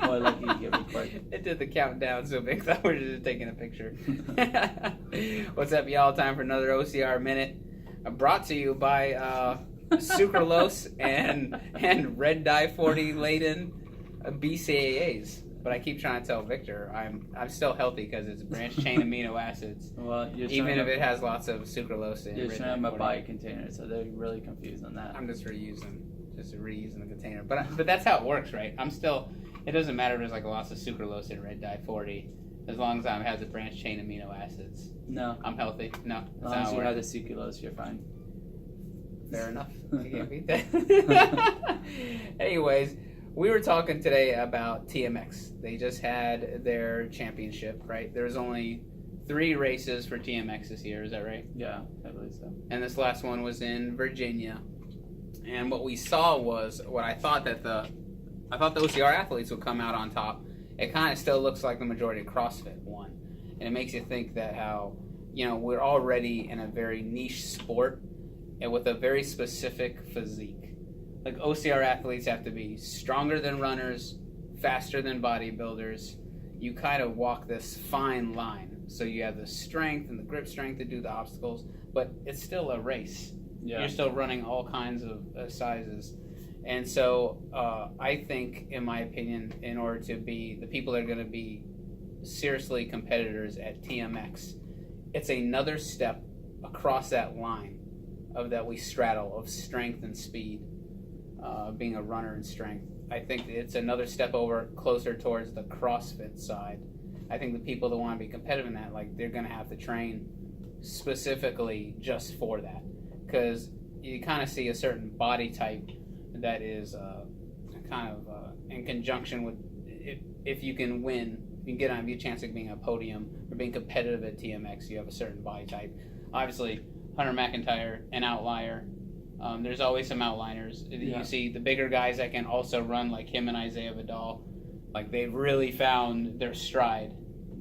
More lucky you get recorded. It did the countdown, so big thought we were just taking a picture. What's up, y'all? Time for another OCR Minute. Brought to you by sucralose and red dye 40 laden BCAAs. But I keep trying to tell Victor I'm still healthy because it's branched chain amino acids. Well, even if it has lots of sucralose in it. You're showing them a body container, so they're really confused on that. I'm just reusing the container. But that's how it works, right? It doesn't matter if there's like lots of sucralose in red dye 40, as long as I have the branched chain amino acids. No. I'm healthy. No. As long as you have the sucralose, you're fine. Fair enough. I can't beat that. Anyways, we were talking today about TMX. They just had their championship, right? There's only 3 races for TMX this year. Is that right? Yeah, I believe so. And this last one was in Virginia. And what we saw was what I thought the OCR athletes would come out on top. It kind of still looks like the majority of CrossFit won. And it makes you think that how, we're already in a very niche sport and with a very specific physique. Like OCR athletes have to be stronger than runners, faster than bodybuilders. You kind of walk this fine line. So you have the strength and the grip strength to do the obstacles, but it's still a race. Yeah. You're still running all kinds of sizes. And so I think, in my opinion, in order to be the people that are going to be seriously competitors at TMX, it's another step across that line that we straddle of strength and speed, being a runner in strength. I think it's another step closer towards the CrossFit side. I think the people that want to be competitive in that, they're going to have to train specifically just for that. Because you kind of see a certain body type that is in conjunction with if you can win, you can get a chance of being a podium or being competitive at TMX. You have a certain body type. Obviously, Hunter McIntyre, an outlier. There's always some outliners. Yeah. You see the bigger guys that can also run, like him and Isaiah Vidal. They've really found their stride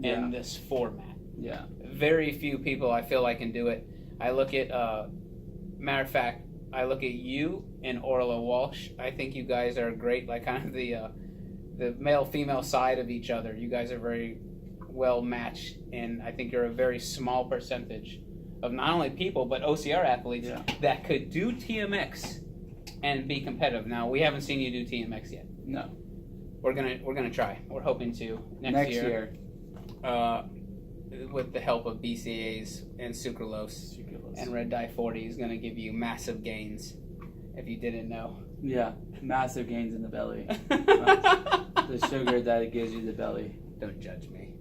in this format. Yeah. Very few people I feel can do it. I look at. Matter of fact, I look at you and Orla Walsh. I think you guys are great, kind of the male-female side of each other. You guys are very well matched, and I think you're a very small percentage of not only people, but OCR athletes that could do TMX and be competitive. Now, we haven't seen you do TMX yet. No. We're gonna try. We're hoping to next year. With the help of BCAAs and sucralose. And red dye 40 is going to give you massive gains, if you didn't know. Yeah, massive gains in the belly. The sugar that it gives you the belly. Don't judge me.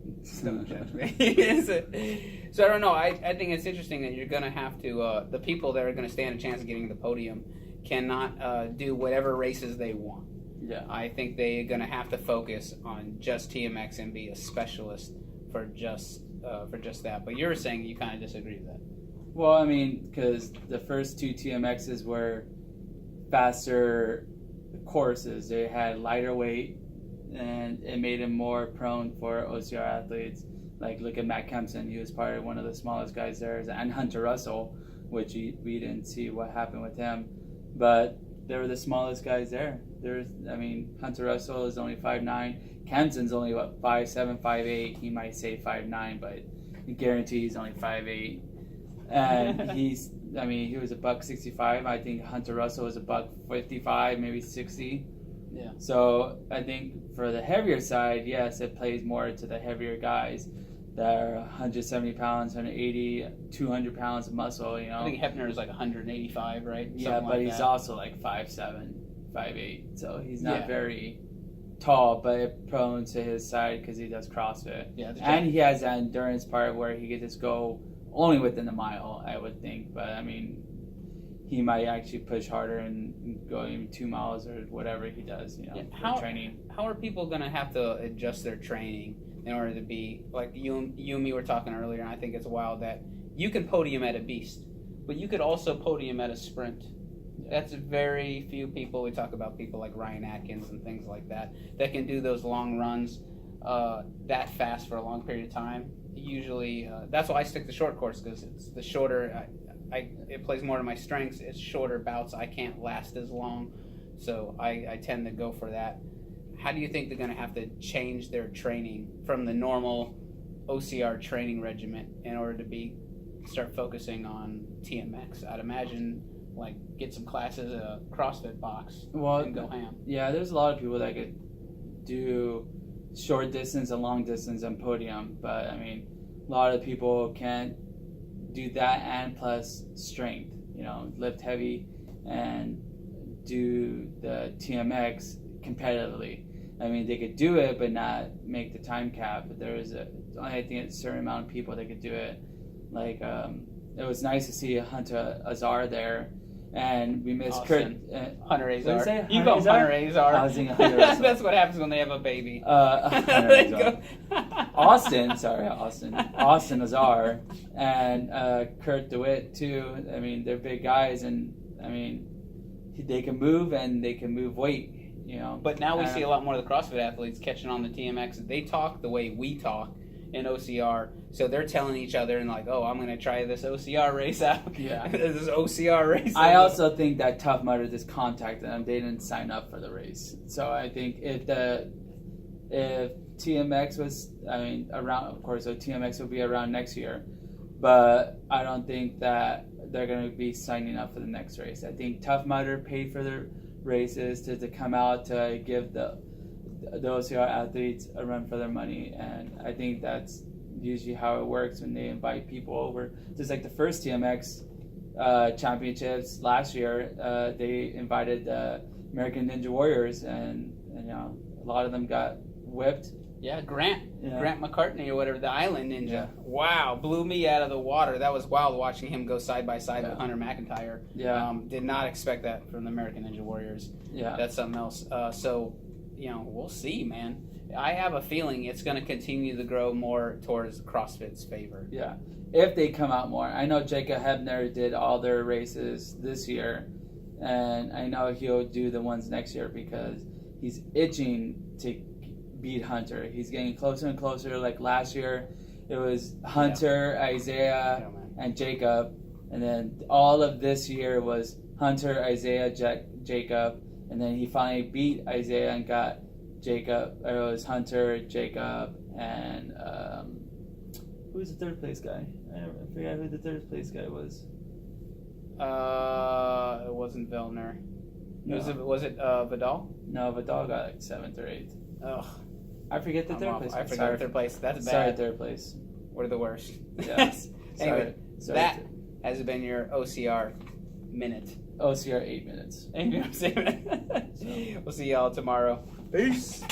Don't judge me. So I don't know. I think it's interesting that you're going to have to, the people that are going to stand a chance of getting the podium cannot do whatever races they want. Yeah. I think they're going to have to focus on just TMX and be a specialist for just that. But you're saying you kind of disagree with that. Well, I mean, because the first 2 TMXs were faster courses. They had lighter weight, and it made them more prone for OCR athletes. Look at Matt Kempson. He was probably one of the smallest guys there. And Hunter Russell, which we didn't see what happened with him. But they were the smallest guys there. Hunter Russell is only 5'9". Kempson's only, 5'7", 5'8". He might say 5'9", but I guarantee he's only 5'8". And he was $165. I think Hunter Russell was $155, maybe 60. Yeah. So I think for the heavier side, yes, it plays more to the heavier guys that are 170 pounds, 180, 200 pounds of muscle. I think Hefner is 185, right? Yeah, but he's also 5'7", 5'8". So he's not very tall, but prone to his side because he does CrossFit. Yeah, and he has that endurance part where he could just go only within a mile, I would think. But he might actually push harder and go even 2 miles or whatever he does. For training. How are people going to have to adjust their training in order to be you and me were talking earlier? And I think it's wild that you can podium at a beast, but you could also podium at a sprint. That's very few people. We talk about people like Ryan Atkins and things like that can do those long runs that fast for a long period of time. Usually, that's why I stick to short course, because it's the shorter. It plays more to my strengths. It's shorter bouts. I can't last as long, so I tend to go for that. how do you think they're going to have to change their training from the normal OCR training regiment in order to start focusing on TMX? I'd imagine like get some classes at a CrossFit box and go ham. Yeah, there's a lot of people that could do short distance and long distance and podium, but I mean, a lot of people can't do that and plus strength. Lift heavy and do the TMX competitively. I mean, they could do it, but not make the time cap. But there is I think a certain amount of people that could do it. Like, it was nice to see Hunter Azar there, and we missed Austin. Kurt. Hunter Azar. Say? You go Hunter Azar. I was thinking Hunter Azar. That's what happens when they have a baby. Austin Azar, and Kurt DeWitt too. I mean, they're big guys, and I mean, they can move and they can move weight. But now we see a lot more of the CrossFit athletes catching on the TMX. They talk the way we talk in OCR, so they're telling each other and like, oh, I'm going to try this OCR race out. Yeah, this OCR race. I also think that Tough Mudder just contacted them. They didn't sign up for the race, so I think if TMX was, around, of course, so TMX will be around next year, but I don't think that they're going to be signing up for the next race. I think Tough Mudder paid for their races to come out to give the OCR athletes a run for their money, and I think that's usually how it works when they invite people over. Just like the first TMX championships last year, they invited the American Ninja Warriors, and a lot of them got whipped. Yeah, Grant McCartney or whatever, the Island Ninja. Yeah. Wow, blew me out of the water. That was wild watching him go side by side with Hunter McIntyre. Yeah, did not expect that from the American Ninja Warriors. Yeah, that's something else. So, we'll see, man. I have a feeling it's going to continue to grow more towards CrossFit's favor. Yeah, if they come out more. I know Jacob Hebner did all their races this year, and I know he'll do the ones next year because he's itching to beat Hunter. He's getting closer and closer. Like last year, it was Hunter, Isaiah, and Jacob, and then all of this year was Hunter, Isaiah, Jacob, and then he finally beat Isaiah and got Jacob. It was Hunter, Jacob, and who was the third place guy? I forgot who the third place guy was. It wasn't Vellner. No. Was it Vidal? No, Vidal got like 7th or 8th. Ugh. I forget the third place. I forgot third place. That's bad. Sorry, third place. We're the worst. Yeah. Anyway, that has been your OCR minute. OCR 8 minutes. We'll see y'all tomorrow. Peace.